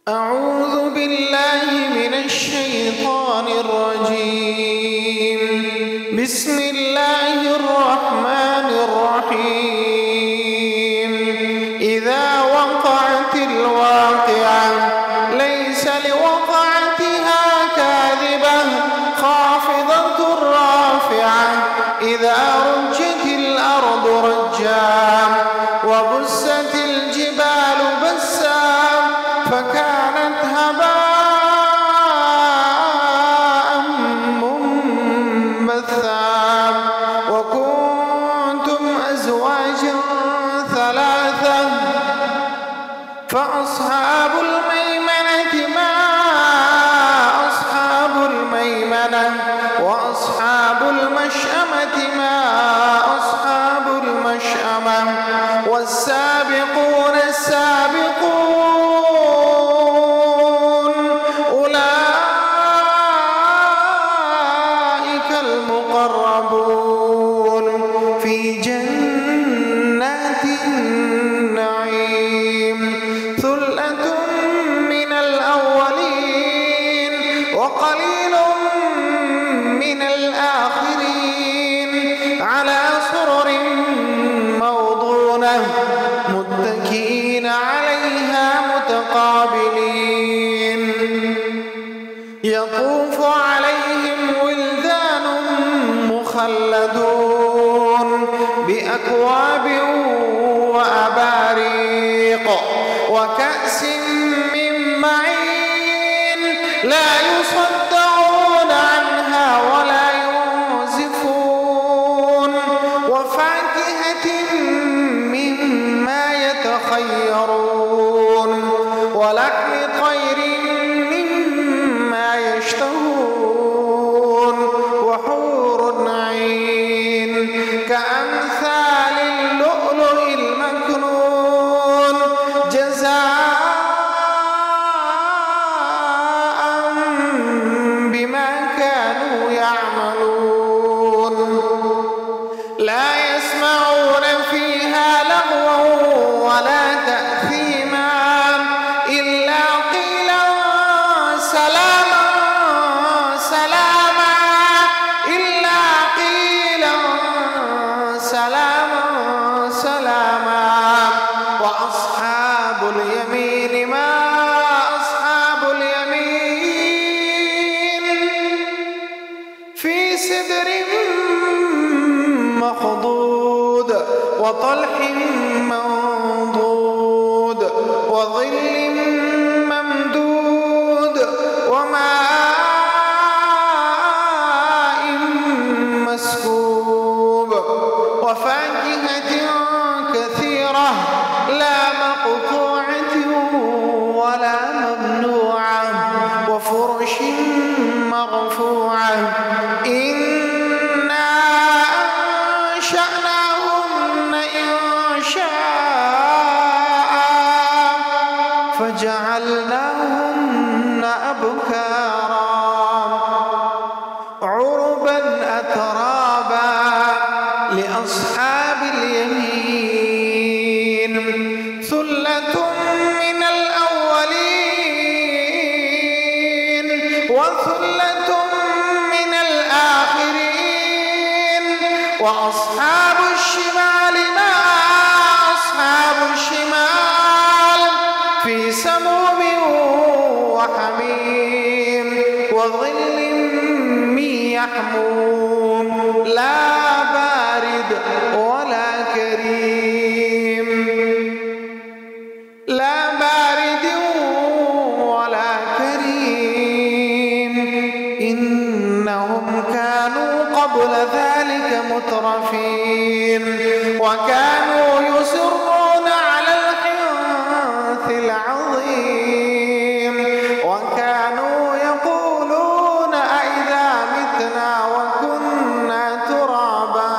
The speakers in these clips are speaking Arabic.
أعوذ بالله من الشيطان الرجيم. بسم الله الرحمن الرحيم. إذا وقعت الواقعة ليس لوقعتها كاذبة خافضة رافعة إذا رجت الأرض رجا وبست الجبال بسا فكانت هباء منبثا وكنتم أزواجا ثلاثة فأصحاب الميمنة ما أصحاب الميمنة وأصحاب المشأمة ما أصحاب المشأمة والسابقون السابقون أولئك المقربون في جنات النعيم ثلة من الأولين وقليل من الآخرين على سرر موضونة متكئين عليها متقابلين يطوف عليهم ولدان مخلدون بأكواب وأباريق وكأس من معين لا يصدعون عنها ولا ينزفون وفاكهة مما يتخيرون ولحم طير مما يشتهون وحور عين كأمثال اللؤلؤ المكنون جزاء بما كانوا يعملون لا يسمعون فيها لغوا ولا تأثيما إلا قيلا سلاما سلاما إلا قيلا سلاما سلاما وأصحاب اليمين ما أصحاب اليمين في سدر مخضود وطلح منضود وظل ممدود وماء مسكوب وفاكهة كثيرة لا مقطوعة ولا ممنوعة وفرش مرفوعة إنا أنشأناهن إنشاء فجعلناهن أبكارا عربا أترابا لأصحاب اليمين ثلة من الأولين وثلة من الآخرين وأصحاب الشمال ما أصحاب الشمال في سموم وحميم وظل من يحموم لا بارد ولا كريم لا بارد ولا كريم إنهم كانوا قبل ذلك مترفين وكانوا يصرون على الحنث العظيم وكانوا يقولون أئذا متنا وكنا ترابا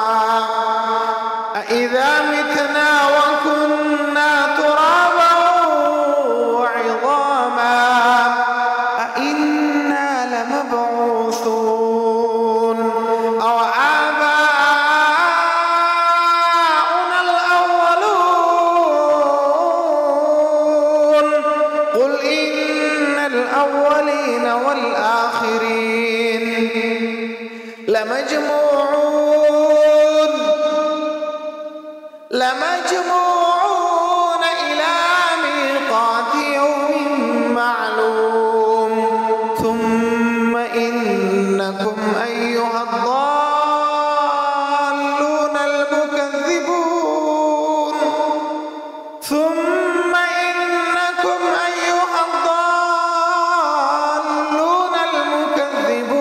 أئذا متنا وكنا ترابا الأولين والآخرين لمجموعون إلى ميقات يوم معلوم ثم إنكم أيها الضالون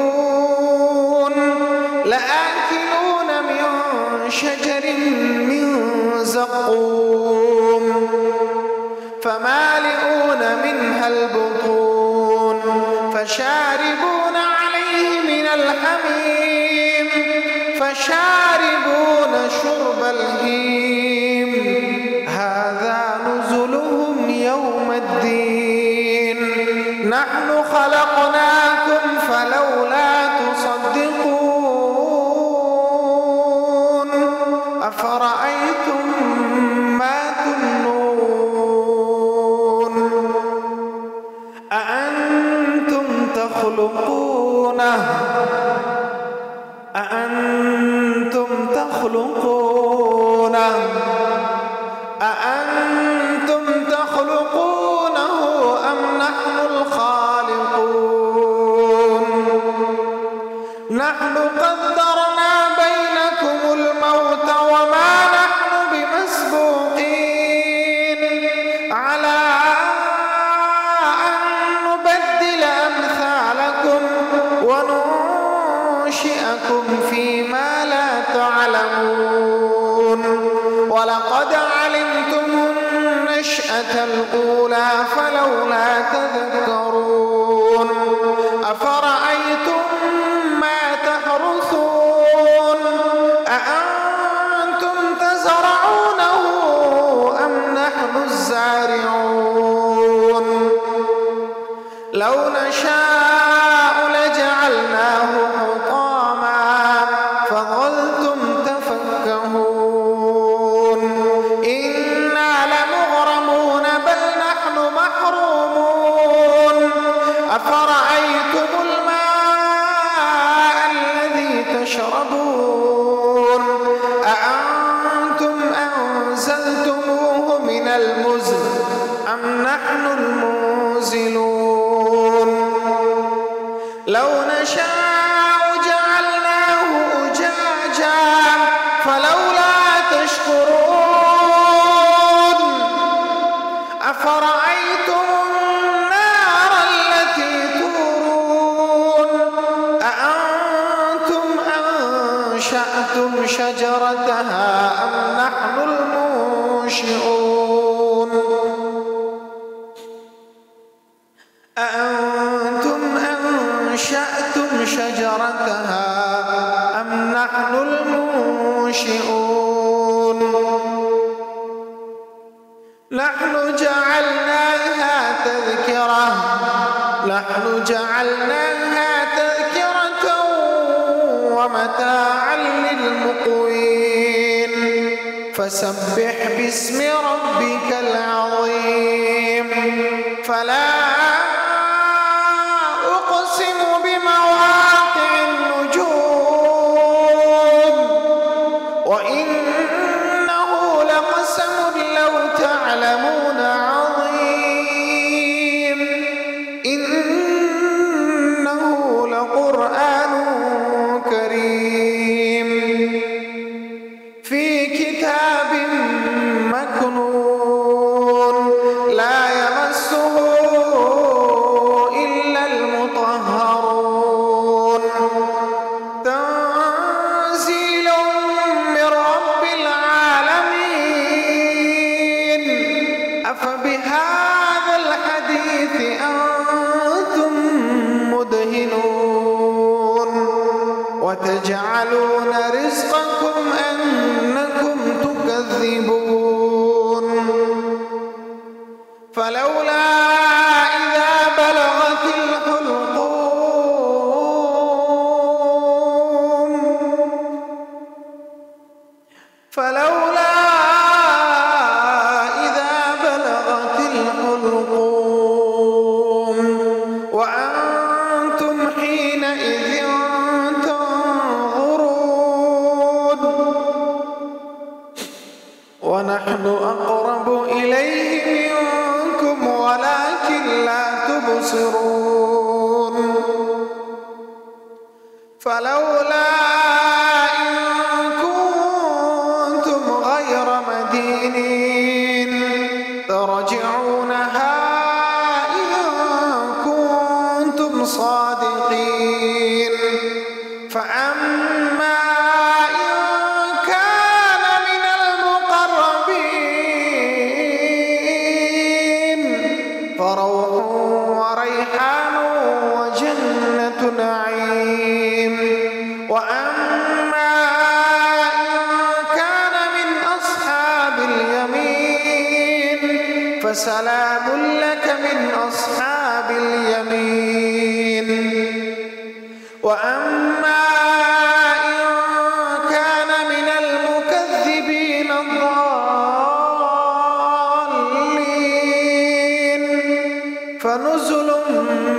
المكذبون لآكلون من شجر من زقوم فمالئون منها البطون فشاربون عليه من الحميم فشاربون شرب الهيم هذا نزلهم يوم الدين نحن خلقناكم فلولا تصدقون أفرأيتم ما تمنون أأنتم تخلقونه أم نحن الخالقون نحن قدرنا بينكم الموت وما نحن بمسبوقين على أن نبدل أمثالكم وننشئكم فيما لا تعلمون ولقد علمتم النشأة الأولى فلولا تذكرون أفرأيتم ما تحرثون أأنتم تزرعونه أم نحن الزارعون لو نشاء لجعلناه حطاما فظلتم تفكهون إنا لمغرمون بل نحن محرومون أفرأيتم الماء الذي تشربون أأنتم أنزلتموه من المزن أم نحن المنزلون لو نشاء جعلناه أجاجا فلولا تشكرون أفرأيتم النار التي تورون أأنتم أنشأتم شجرتها أم نحن المنشئون أأنتم أنشأتم شجرتها أم نحن المنشئون نحن جعلناها تذكرة ومتاعا للمقوين فسبح باسم ربك العظيم فلا أقسم بمواقع النجوم وإنه لقسم لو تعلمون عظيم إنه لقرآن كريم في كتاب مكنون لا يمسه إلا المطهرون تنزيل من رب العالمين أفبهذا الحديث أنتم مدهنون وتجعلون رزقكم أنكم تكذبون فلولا إذا بلغت الحلقوم فلولا إن كنتم غير مدينين ترجعونها إن كنتم صادقين. فأما إن كان من المقربين فروح وريحان وجنة نعيم. وأما إن كان من أصحاب اليمين فسلام لك من أصحاب اليمين. وأما إن كان من المكذبين الضالين فنزل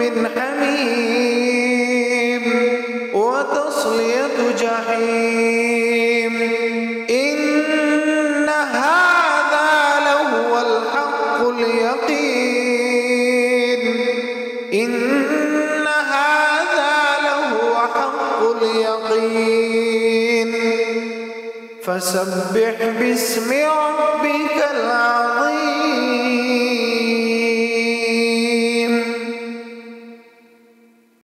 من حميم وتصلية جحيم. إن هذا لهو الحق اليقين. إن هذا لهو حق اليقين. فسبح باسم ربك العظيم.